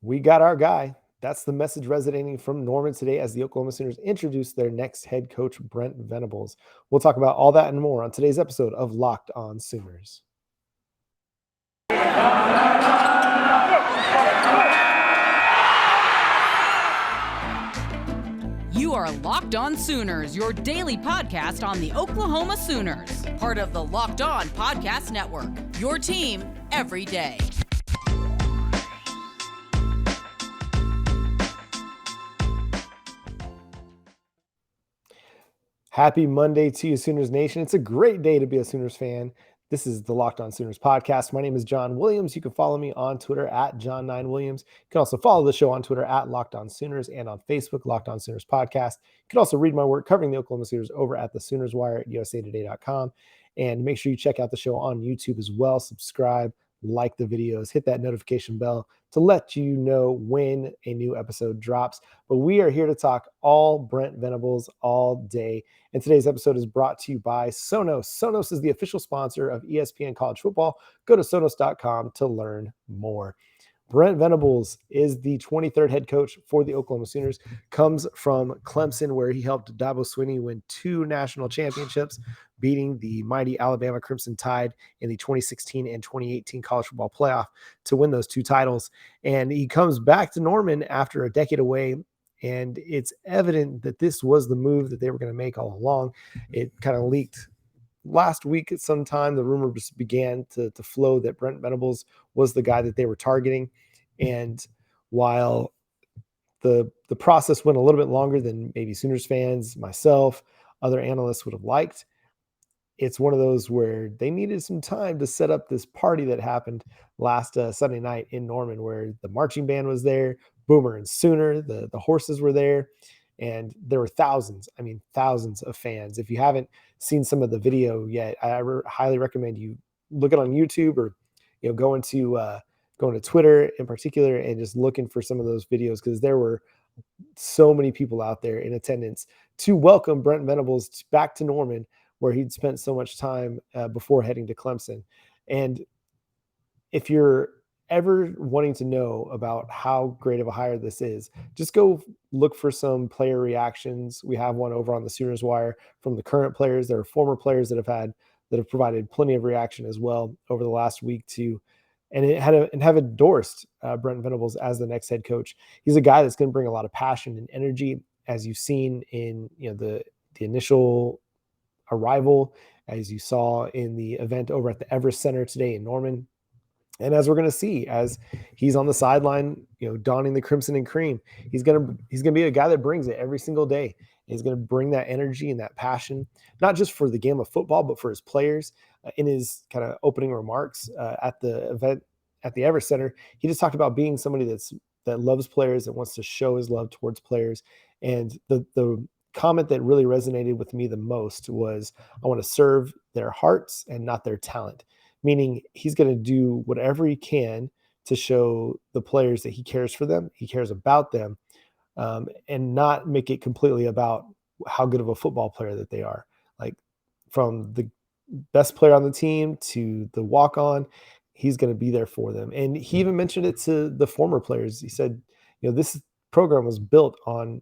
We got our guy. That's the message resonating from Norman today as the Oklahoma Sooners introduce their next head coach, Brent Venables. We'll talk about all that and more on today's episode of Locked On Sooners. You are Locked On Sooners, your daily podcast on the Oklahoma Sooners, part of the Locked On Podcast Network, your team every day. Happy Monday to you, Sooners Nation. It's a great day to be a Sooners fan. This is the Locked On Sooners podcast. My name is John Williams. You can follow me on Twitter at John9Williams. You can also follow the show on Twitter at Locked On Sooners and on Facebook, Locked On Sooners Podcast. You can also read my work covering the Oklahoma Sooners over at the Sooners Wire at usatoday.com. And make sure you check out the show on YouTube as well. Subscribe, like the videos, hit that notification bell to let you know when a new episode drops. But we are here to talk all Brent Venables all day. And today's episode is brought to you by Sonos. Sonos is the official sponsor of ESPN College Football. Go to Sonos.com to learn more. Brent Venables is the 23rd head coach for the Oklahoma Sooners, comes from Clemson, where he helped Dabo Swinney win 2 national championships, beating the mighty Alabama Crimson Tide in the 2016 and 2018 college football playoff to win those 2 titles. And he comes back to Norman after a decade away, and it's evident that this was the move that they were going to make all along. It kind of leaked last week at some time. The rumor just began to flow that Brent Venables was the guy that they were targeting. And while the process went a little bit longer than maybe Sooners fans, myself, other analysts would have liked, it's one of those where they needed some time to set up this party that happened last Sunday night in Norman, where the marching band was there, Boomer and Sooner, the horses were there, and there were thousands of fans. If you haven't seen some of the video yet, I highly recommend you look it on YouTube, or going to Twitter in particular and just looking for some of those videos, because there were so many people out there in attendance to welcome Brent Venables back to Norman, where he'd spent so much time before heading to Clemson. And if you're ever wanting to know about how great of a hire this is, just go look for some player reactions. We have one over on the Sooners Wire from the current players. There are former players that have provided plenty of reaction as well over the last week too, and have endorsed Brent Venables as the next head coach. He's a guy that's going to bring a lot of passion and energy, as you've seen in the initial arrival, as you saw in the event over at the Everest Center today in Norman. And as we're going to see, as he's on the sideline, donning the crimson and cream, he's going to be a guy that brings it every single day. He's going to bring that energy and that passion, not just for the game of football, but for his players. In his kind of opening remarks at the event at the Everest Center, he just talked about being somebody that loves players, that wants to show his love towards players. And the comment that really resonated with me the most was, I want to serve their hearts and not their talent. Meaning he's going to do whatever he can to show the players that he cares for them, he cares about them, and not make it completely about how good of a football player that they are. Like, from the best player on the team to the walk-on, he's going to be there for them. And he even mentioned it to the former players. He said, this program was built on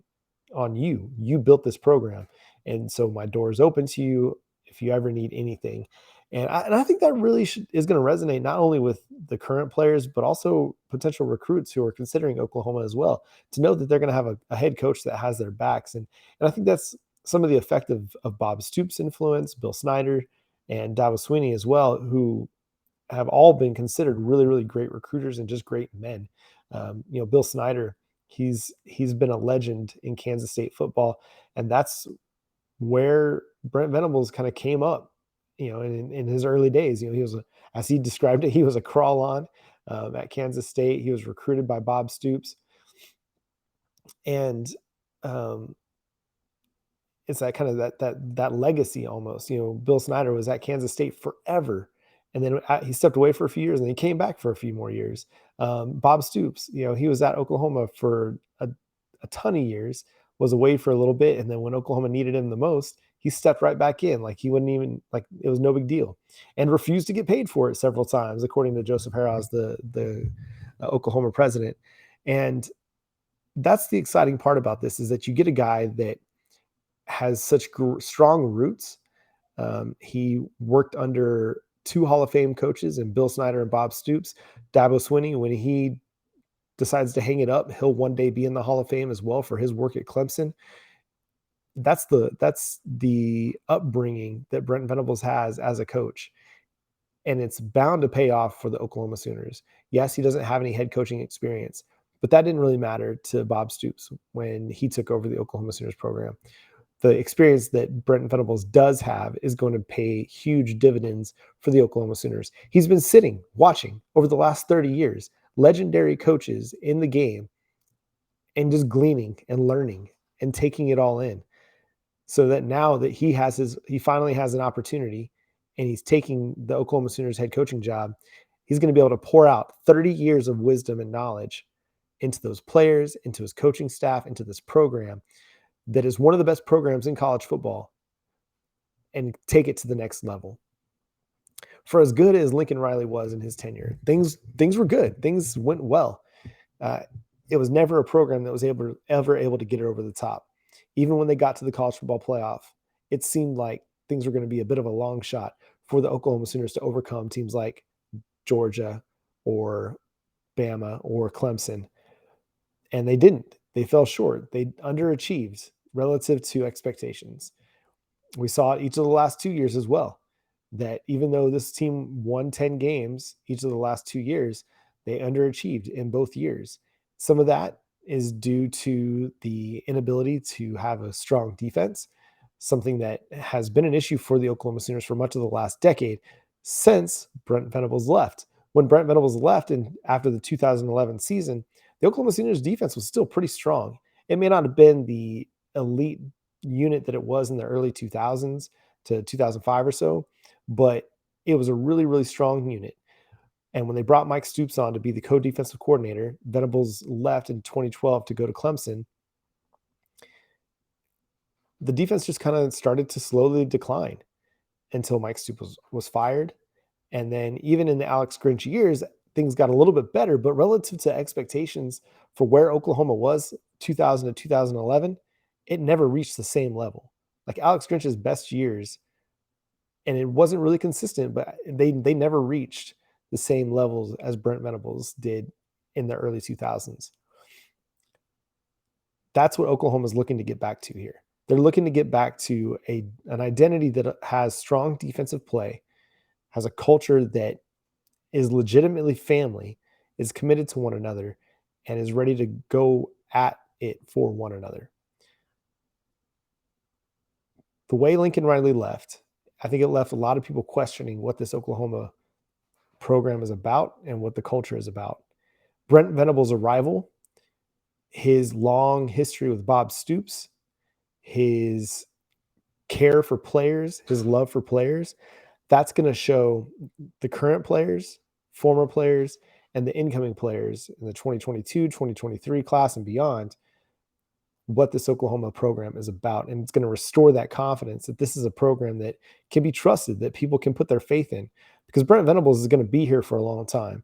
you. You built this program. And so my door is open to you if you ever need anything. And I think that really is going to resonate not only with the current players, but also potential recruits who are considering Oklahoma as well, to know that they're going to have a head coach that has their backs. And I think that's some of the effect of Bob Stoops' influence, Bill Snyder, and Dabo Swinney as well, who have all been considered really, really great recruiters and just great men. Bill Snyder, he's been a legend in Kansas State football, and that's where Brent Venables kind of came up. In his early days, he was, as he described it, he was a crawl on at Kansas State. He was recruited by Bob Stoops. And it's that kind of that legacy almost. Bill Snyder was at Kansas State forever, and then he stepped away for a few years, and then he came back for a few more years. Bob Stoops, he was at Oklahoma for a ton of years, was away for a little bit, and then when Oklahoma needed him the most, he stepped right back in. Like, he wouldn't even, like, it was no big deal, and refused to get paid for it several times, according to Joseph Harrah's, the Oklahoma president. And that's the exciting part about this, is that you get a guy that has such strong roots. He worked under two Hall of Fame coaches, and Bill Snyder and Bob Stoops. Dabo Swinney, when he decides to hang it up, he'll one day be in the Hall of Fame as well for his work at Clemson. That's the upbringing that Brent Venables has as a coach, and it's bound to pay off for the Oklahoma Sooners. Yes, he doesn't have any head coaching experience, but that didn't really matter to Bob Stoops when he took over the Oklahoma Sooners program. The experience that Brent Venables does have is going to pay huge dividends for the Oklahoma Sooners. He's been sitting, watching over the last 30 years, legendary coaches in the game, and just gleaning and learning and taking it all in. So that now that he finally has an opportunity, and he's taking the Oklahoma Sooners head coaching job, he's going to be able to pour out 30 years of wisdom and knowledge into those players, into his coaching staff, into this program that is one of the best programs in college football, and take it to the next level. For as good as Lincoln Riley was in his tenure, things were good. Things went well. It was never a program that was ever able to get it over the top. Even when they got to the college football playoff, it seemed like things were going to be a bit of a long shot for the Oklahoma Sooners to overcome teams like Georgia or Bama or Clemson. And they didn't. They fell short. They underachieved relative to expectations. We saw it each of the last 2 years as well, that even though this team won 10 games each of the last 2 years, they underachieved in both years. Some of that is due to the inability to have a strong defense, something that has been an issue for the Oklahoma Sooners for much of the last decade since Brent Venables left. When Brent Venables left, and after the 2011 season, the Oklahoma Sooners defense was still pretty strong. It may not have been the elite unit that it was in the early 2000s to 2005 or so, but it was a really, really strong unit. And when they brought Mike Stoops on to be the co-defensive coordinator, Venables left in 2012 to go to Clemson. The defense just kind of started to slowly decline until Mike Stoops was fired. And then even in the Alex Grinch years, things got a little bit better, but relative to expectations for where Oklahoma was 2000 to 2011, it never reached the same level. Like Alex Grinch's best years, and it wasn't really consistent, but they never reached the same levels as Brent Venables did in the early 2000s. That's what Oklahoma's looking to get back to here. They're looking to get back to an identity that has strong defensive play, has a culture that is legitimately family, is committed to one another, and is ready to go at it for one another. The way Lincoln Riley left, I think it left a lot of people questioning what this Oklahoma program is about and what the culture is about. Brent Venables' arrival, his long history with Bob Stoops, his care for players, his love for players, that's going to show the current players, former players, and the incoming players in the 2022, 2023 class and beyond what this Oklahoma program is about. And it's going to restore that confidence that this is a program that can be trusted, that people can put their faith in, because Brent Venables is going to be here for a long time.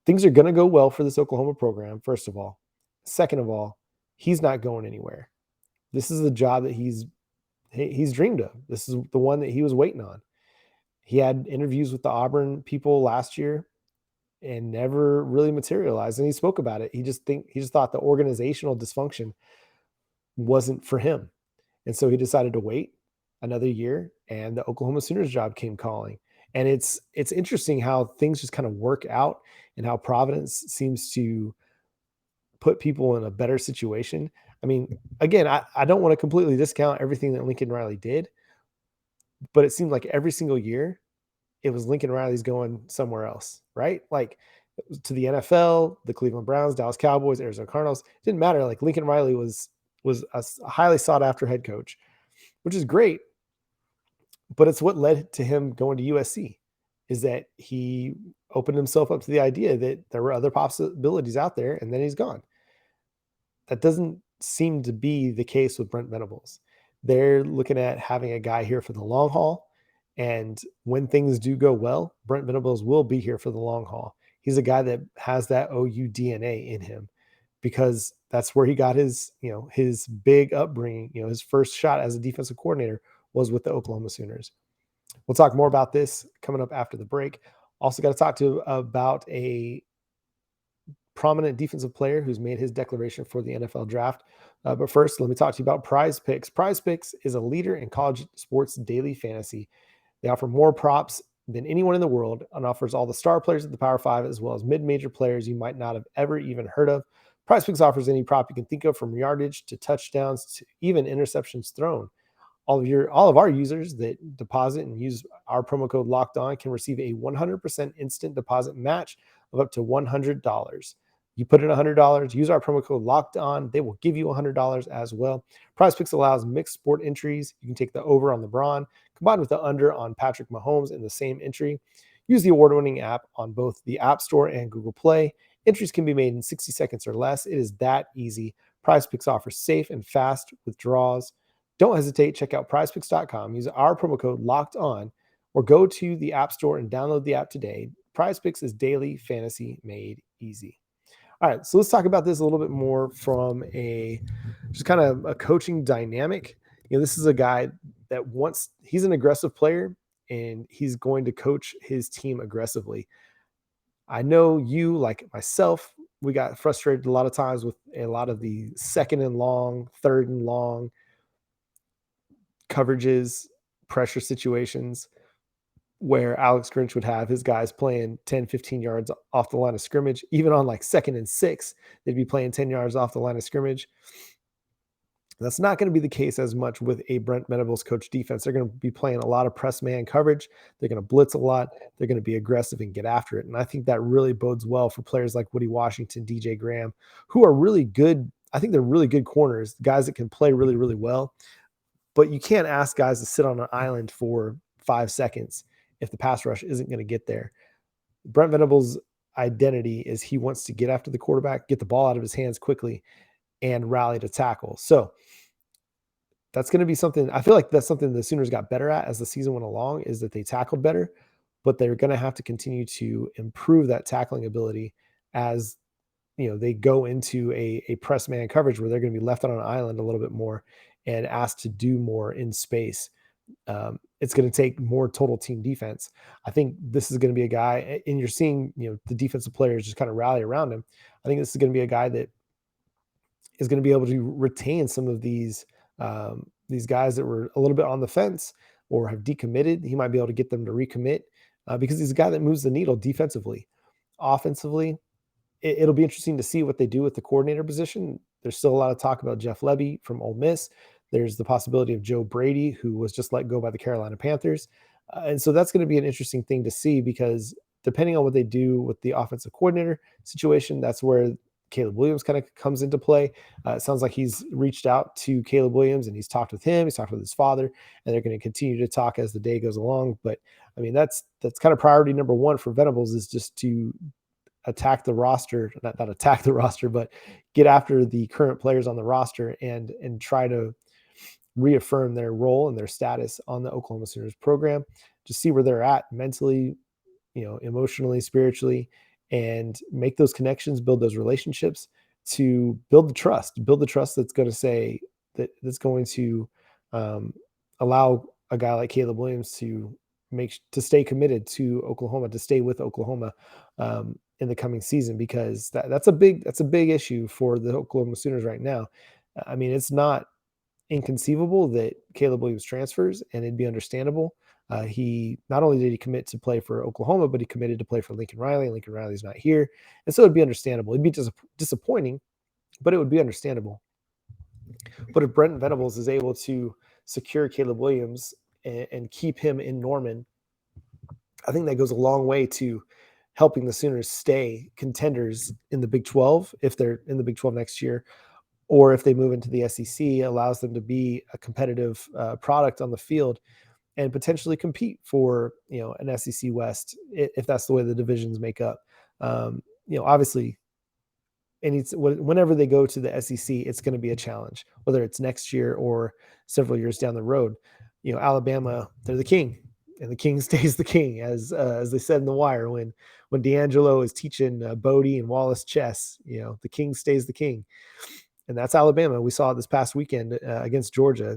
Things are going to go well for this Oklahoma program, first of all. Second of all, he's not going anywhere. This is the job that he's dreamed of. This is the one that he was waiting on. He had interviews with the Auburn people last year and never really materialized. And he spoke about it. He just thought the organizational dysfunction wasn't for him. And so he decided to wait another year, and the Oklahoma Sooners job came calling. And it's interesting how things just kind of work out, and how Providence seems to put people in a better situation. I mean, again, I don't want to completely discount everything that Lincoln Riley did, but it seemed like every single year it was Lincoln Riley's going somewhere else, right? Like to the NFL, the Cleveland Browns, Dallas Cowboys, Arizona Cardinals. It didn't matter. Like Lincoln Riley was a highly sought after head coach, which is great. But it's what led to him going to USC, is that he opened himself up to the idea that there were other possibilities out there, and then he's gone. That doesn't seem to be the case with Brent Venables. They're looking at having a guy here for the long haul. And when things do go well, Brent Venables will be here for the long haul. He's a guy that has that OU DNA in him. because that's where he got his big upbringing. His first shot as a defensive coordinator was with the Oklahoma Sooners. We'll talk more about this coming up after the break. Also got to talk about a prominent defensive player who's made his declaration for the NFL draft. But first, let me talk to you about Prize Picks. Prize Picks is a leader in college sports daily fantasy. They offer more props than anyone in the world and offers all the star players at the Power Five as well as mid-major players you might not have ever even heard of. Prize Picks offers any prop you can think of, from yardage to touchdowns to even interceptions thrown. All of our users that deposit and use our promo code Locked On can receive a 100% instant deposit match of up to $100. You put in $100, use our promo code Locked On, they will give you $100 as well. Prize Picks allows mixed sport entries. You can take the over on LeBron combined with the under on Patrick Mahomes in the same entry. Use the award-winning app on both the App Store and Google Play. Entries can be made in 60 seconds or less. It is that easy. Prize Picks offers safe and fast withdrawals. Don't hesitate. Check out prizepicks.com. Use our promo code Locked On or go to the App Store and download the app today. Prize Picks is daily fantasy made easy. All right, so let's talk about this a little bit more from just kind of a coaching dynamic. This is a guy that he's an aggressive player and he's going to coach his team aggressively. I know you, like myself, we got frustrated a lot of times with a lot of the second and long, third and long coverages, pressure situations where Alex Grinch would have his guys playing 10, 15 yards off the line of scrimmage. Even on like 2nd and 6, they'd be playing 10 yards off the line of scrimmage. That's not going to be the case as much with a Brent Venables coach defense. They're going to be playing a lot of press man coverage. They're going to blitz a lot. They're going to be aggressive and get after it. And I think that really bodes well for players like Woody Washington, DJ Graham, who are really good. I think they're really good corners, guys that can play really, really well. But you can't ask guys to sit on an island for 5 seconds if the pass rush isn't going to get there. Brent Venables' identity is he wants to get after the quarterback, get the ball out of his hands quickly, and rally to tackle. So that's going to be something. I feel like that's something the Sooners got better at as the season went along, is that they tackled better, but they're going to have to continue to improve that tackling ability as they go into a press man coverage where they're going to be left on an island a little bit more and asked to do more in space. It's going to take more total team defense. I think this is going to be a guy, and you're seeing, the defensive players just kind of rally around him. I think this is going to be a guy that is going to be able to retain some of these guys that were a little bit on the fence or have decommitted. He might be able to get them to recommit because he's a guy that moves the needle defensively. Offensively, it'll be interesting to see what they do with the coordinator position. There's still a lot of talk about Jeff Lebby from Ole Miss. There's the possibility of Joe Brady, who was just let go by the Carolina Panthers. And so that's going to be an interesting thing to see, because depending on what they do with the offensive coordinator situation, that's where Caleb Williams kind of comes into play. It sounds like he's reached out to Caleb Williams and he's talked with him. He's talked with his father, and they're going to continue to talk as the day goes along. But I mean, that's kind of priority number one for Venables, is just to attack the roster, not attack the roster, but get after the current players on the roster and try to reaffirm their role and their status on the Oklahoma Sooners program, just see where they're at mentally, emotionally, spiritually, and make those connections, build those relationships to build the trust that's going to that's going to allow a guy like Caleb Williams to stay committed to Oklahoma, to stay with Oklahoma in the coming season, because that's a big issue for the Oklahoma Sooners right now. I mean, it's not inconceivable that Caleb Williams transfers, and it'd be understandable. He not only did he commit to play for Oklahoma, but he committed to play for Lincoln Riley. Lincoln Riley's not here, and so it'd be understandable. It'd be disappointing, but it would be understandable. But if Brent Venables is able to secure Caleb Williams and keep him in Norman, I think that goes a long way to helping the Sooners stay contenders in the Big 12 if they're in the Big 12 next year, or if they move into the SEC, allows them to be a competitive product on the field and potentially compete for, an SEC West if that's the way the divisions make up. Obviously, and whenever they go to the SEC, it's going to be a challenge, whether it's next year or several years down the road. Alabama, they're the king. And the king stays the king, as they said in The Wire, when D'Angelo is teaching Bodie and Wallace chess. The king stays the king, and that's Alabama. We saw it this past weekend against Georgia.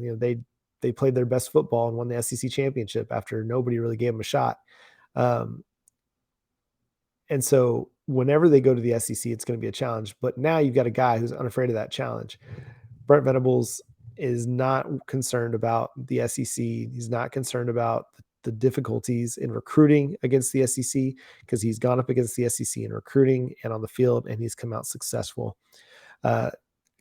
They played their best football and won the SEC championship after nobody really gave them a shot. And so whenever they go to the SEC, it's going to be a challenge. But now you've got a guy who's unafraid of that challenge. Brent Venables is not concerned about the SEC. He's not concerned about the difficulties in recruiting against the SEC, because he's gone up against the SEC in recruiting and on the field, and he's come out successful.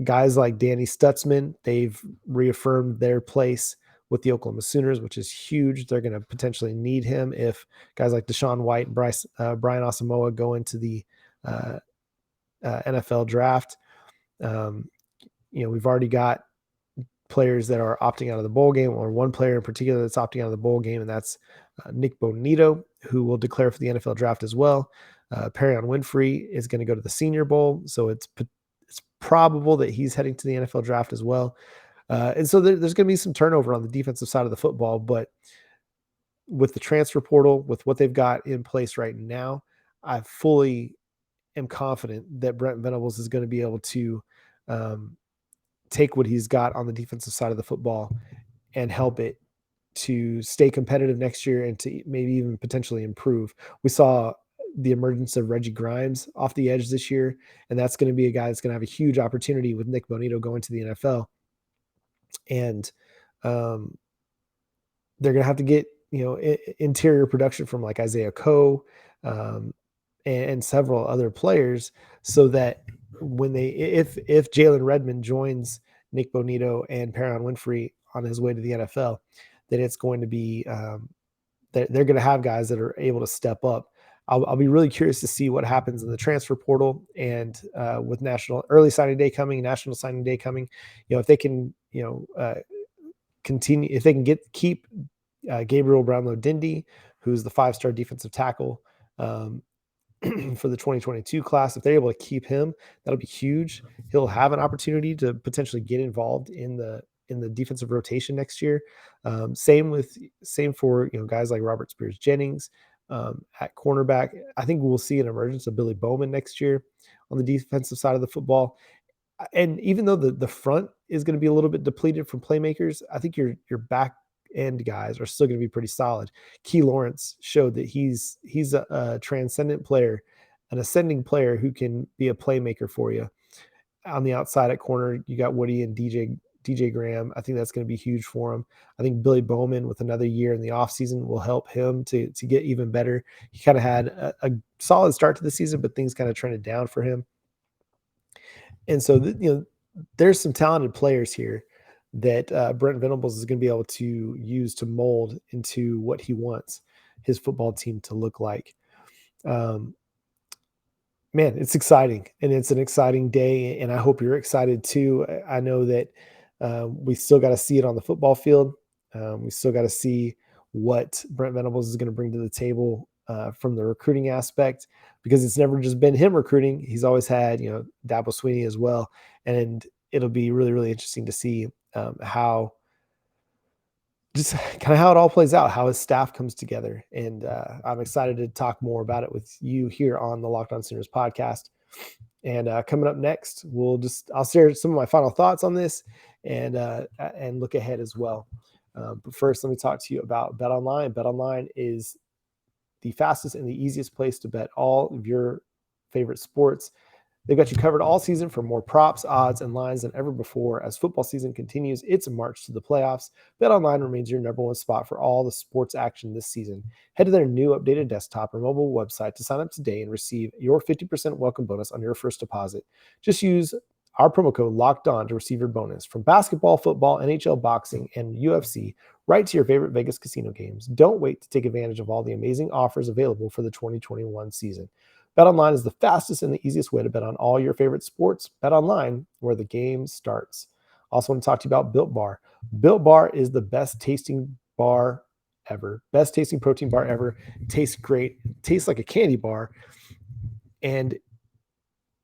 Guys like Danny Stutzman, they've reaffirmed their place with the Oklahoma Sooners, which is huge. They're going to potentially need him if guys like Deshaun White and Brian Asamoah go into the NFL draft. We've already got players that are opting out of the bowl game, or one player in particular that's opting out of the bowl game, and that's Nick Bonito, who will declare for the NFL draft as well. Perion Winfrey is going to go to the Senior Bowl, so it's probable that he's heading to the NFL draft as well. And so there's going to be some turnover on the defensive side of the football, but with the transfer portal, with what they've got in place right now, I fully am confident that Brent Venables is going to be able to take what he's got on the defensive side of the football and help it to stay competitive next year and to maybe even potentially improve. We saw the emergence of Reggie Grimes off the edge this year, and that's going to be a guy that's going to have a huge opportunity with Nick Bonito going to the NFL. And they're going to have to get interior production from like Isaiah Coe and several other players, so that when if Jalen Redmond joins Nick Bonito and Perion Winfrey on his way to the NFL, then it's going to be they're going to have guys that are able to step up. I'll be really curious to see what happens in the transfer portal and with National Signing Day coming, if they can continue, if they can keep Gabriel Brownlow-Dindy, who's the 5-star defensive tackle for the 2022 class. If they're able to keep him, that'll be huge. He'll have an opportunity to potentially get involved in the defensive rotation next year. Same for guys like Robert Spears Jennings at cornerback. I think we'll see an emergence of Billy Bowman next year on the defensive side of the football. And even though the front is going to be a little bit depleted from playmakers, I think your back end guys are still going to be pretty solid. Key Lawrence showed that he's a transcendent player, an ascending player who can be a playmaker for you. On the outside at corner, you got Woody and DJ Graham. I think that's going to be huge for him. I think Billy Bowman with another year in the offseason will help him to get even better. He kind of had a solid start to the season, but things kind of trended down for him. And so, there's some talented players here that Brent Venables is going to be able to use to mold into what he wants his football team to look like. Man, it's exciting, and it's an exciting day, and I hope you're excited too. I know that we still got to see it on the football field. We still got to see what Brent Venables is going to bring to the table from the recruiting aspect, because it's never just been him recruiting. He's always had, Dabo Swinney as well. And it'll be really, really interesting to see how it all plays out, how his staff comes together. And I'm excited to talk more about it with you here on the Locked On Sooners podcast. And coming up next, I'll share some of my final thoughts on this and look ahead as well. But first, let me talk to you about BetOnline. BetOnline is the fastest and the easiest place to bet all of your favorite sports. They've got you covered all season for more props, odds, and lines than ever before. As football season continues its march to the playoffs, BetOnline remains your number one spot for all the sports action this season. Head to their new updated desktop or mobile website to sign up today and receive your 50% welcome bonus on your first deposit. Just use our promo code LOCKEDON to receive your bonus. From basketball, football, NHL, boxing, and UFC, right to your favorite Vegas casino games. Don't wait to take advantage of all the amazing offers available for the 2021 season. BetOnline is the fastest and the easiest way to bet on all your favorite sports. BetOnline, where the game starts. Also want to talk to you about Built Bar. Built Bar is the best tasting bar ever. Best tasting protein bar ever. Tastes great. Tastes like a candy bar. And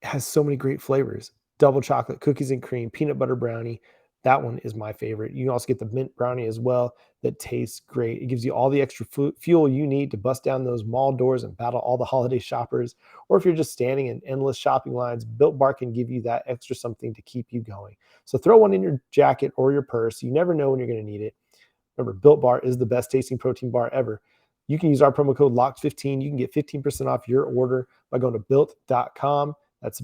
has so many great flavors. Double chocolate, cookies and cream, peanut butter brownie, That one is my favorite. You can also get the mint brownie as well that tastes great. It gives you all the extra fuel you need to bust down those mall doors and battle all the holiday shoppers. Or if you're just standing in endless shopping lines, Built Bar can give you that extra something to keep you going. So throw one in your jacket or your purse. You never know when you're going to need it. Remember, Built Bar is the best tasting protein bar ever. You can use our promo code LOCKED15. You can get 15% off your order by going to built.com. That's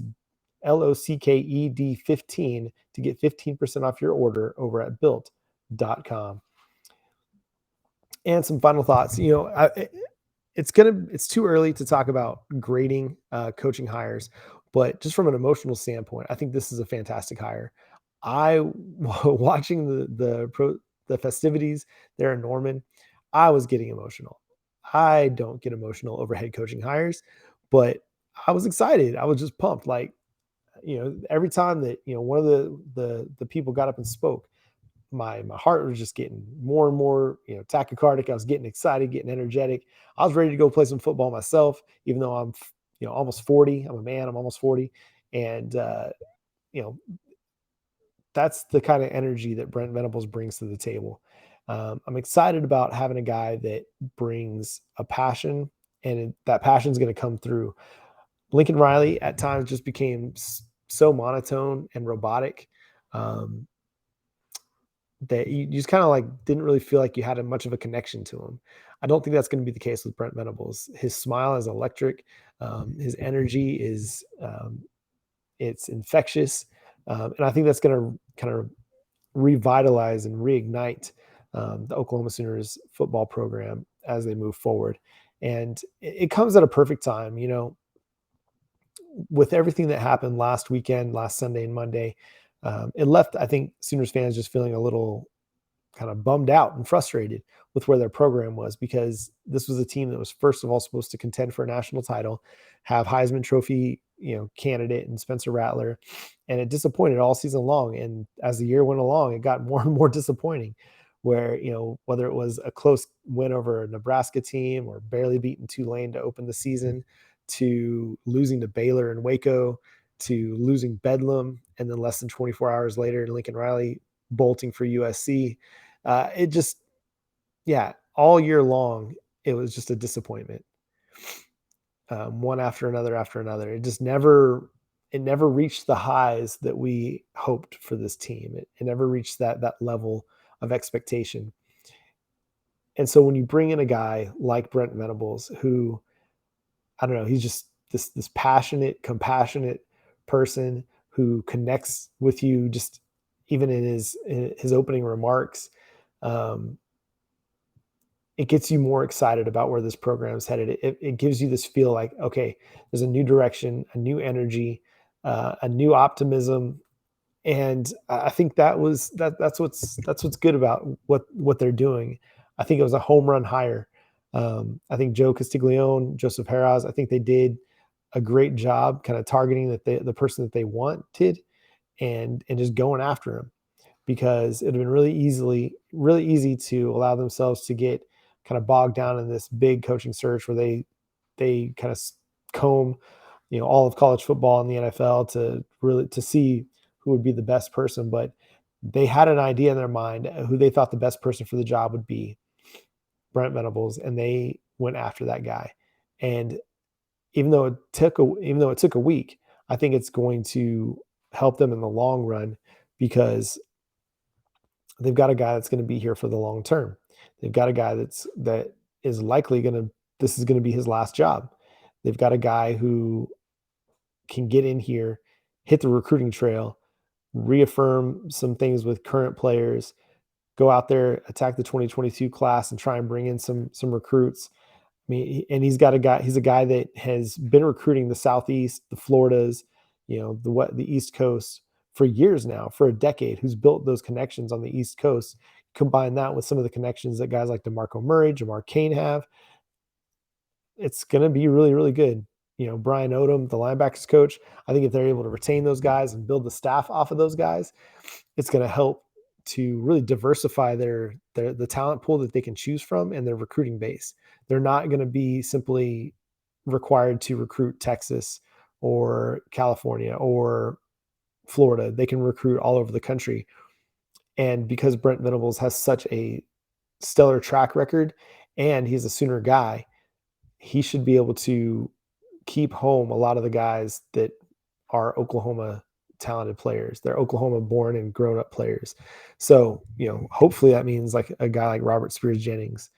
LOCKED 15 to get 15% off your order over at built.com. And some final thoughts. It's too early to talk about grading coaching hires, but just from an emotional standpoint, I think this is a fantastic hire. Watching the festivities there in Norman, I was getting emotional. I don't get emotional over head coaching hires, but I was excited. I was just pumped. Like, every time that, one of the people got up and spoke, my heart was just getting more and more, tachycardic. I was getting excited, getting energetic. I was ready to go play some football myself, even though I'm, almost 40. I'm a man. I'm almost 40. And, you know, that's the kind of energy that Brent Venables brings to the table. I'm excited about having a guy that brings a passion, and that passion is going to come through. Lincoln Riley at times just became so monotone and robotic that you just kind of like didn't really feel like you had much of a connection to him. I don't think that's going to be the case with Brent Venables. His smile is electric. His energy is it's infectious, and I think that's going to kind of revitalize and reignite the Oklahoma Sooners football program as they move forward. And it comes at a perfect time, with everything that happened last weekend, last Sunday and Monday. It left, I think, Sooners fans just feeling a little kind of bummed out and frustrated with where their program was, because this was a team that was first of all supposed to contend for a national title, have Heisman Trophy, candidate and Spencer Rattler, and it disappointed all season long. And as the year went along, it got more and more disappointing, where, whether it was a close win over a Nebraska team or barely beating Tulane to open the season, to losing to Baylor and Waco, to losing Bedlam, and then less than 24 hours later, Lincoln Riley bolting for USC. It just, yeah, all year long, it was just a disappointment. One after another. It never reached the highs that we hoped for this team. It never reached that level of expectation. And so when you bring in a guy like Brent Venables, who, I don't know, he's just this passionate, compassionate person who connects with you, just even in his opening remarks. It gets you more excited about where this program is headed. It gives you this feel like, okay, there's a new direction, a new energy, a new optimism. And I think that's what's good about what they're doing. I think it was a home run hire. I think Joe Castiglione, Joseph Harraz, I think they did a great job kind of targeting the person that they wanted, and just going after him, because it would have been really easy to allow themselves to get kind of bogged down in this big coaching search where they kind of comb, all of college football and the NFL to see who would be the best person. But they had an idea in their mind who they thought the best person for the job would be, Brent Venables, and they went after that guy. And even though it took a week, I think it's going to help them in the long run, because they've got a guy that's going to be here for the long term. They've got a guy that is likely this is going to be his last job. They've got a guy who can get in here, hit the recruiting trail, reaffirm some things with current players, go out there, attack the 2022 class, and try and bring in some recruits. I mean, and he's a guy that has been recruiting the Southeast, the Floridas, the East Coast for years now, for a decade, who's built those connections on the East Coast. Combine that with some of the connections that guys like DeMarco Murray, Jamar Cain have, it's going to be really, really good. Brian Odom, the linebackers coach, I think if they're able to retain those guys and build the staff off of those guys, it's going to help to really diversify the talent pool that they can choose from and their recruiting base. They're not going to be simply required to recruit Texas or California or Florida. They can recruit all over the country. And because Brent Venables has such a stellar track record and he's a Sooner guy, he should be able to keep home a lot of the guys that are Oklahoma talented players. They're Oklahoma born and grown up players. So, hopefully that means like a guy like Robert Spears Jennings,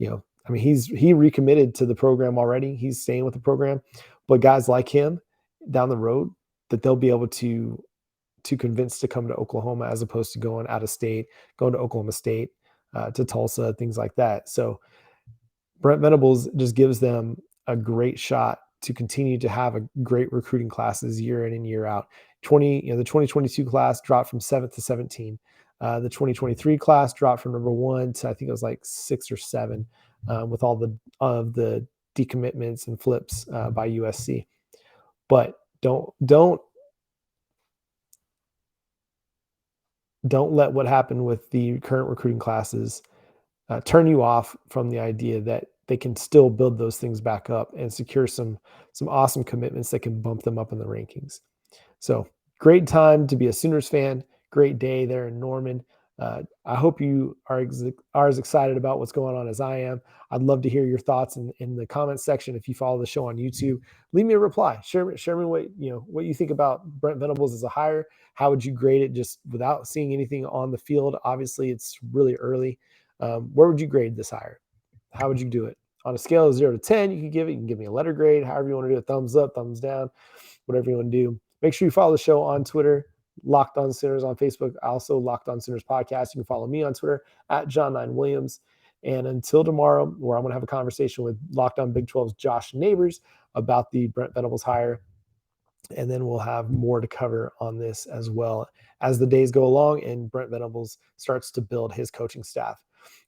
I mean, he recommitted to the program already. He's staying with the program, but guys like him down the road that they'll be able to convince to come to Oklahoma as opposed to going out of state, going to Oklahoma State, to Tulsa, things like that. So Brent Venables just gives them a great shot to continue to have a great recruiting classes year in and year out. The 2022 class dropped from 7th to 17. The 2023 class dropped from number 1 to I think it was like 6 or 7, with all the decommitments and flips by USC. But don't let what happened with the current recruiting classes turn you off from the idea that they can still build those things back up and secure some awesome commitments that can bump them up in the rankings. So great time to be a Sooners fan. Great day there in Norman. I hope you are as excited about what's going on as I am. I'd love to hear your thoughts in the comments section. If you follow the show on YouTube, leave me a reply. Share me what you think about Brent Venables as a hire. How would you grade it just without seeing anything on the field? Obviously, it's really early. Where would you grade this hire? How would you do it? On a scale of 0 to 10, you can give me a letter grade, however you want to do it, thumbs up, thumbs down, whatever you want to do. Make sure you follow the show on Twitter, Locked On Sooners on Facebook, also Locked On Sooners podcast. You can follow me on Twitter at John9Williams. And until tomorrow, where I'm going to have a conversation with Locked On Big 12's Josh Neighbors about the Brent Venables hire. And then we'll have more to cover on this as well as the days go along and Brent Venables starts to build his coaching staff.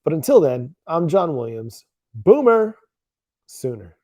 But until then, I'm John Williams. Boomer Sooner.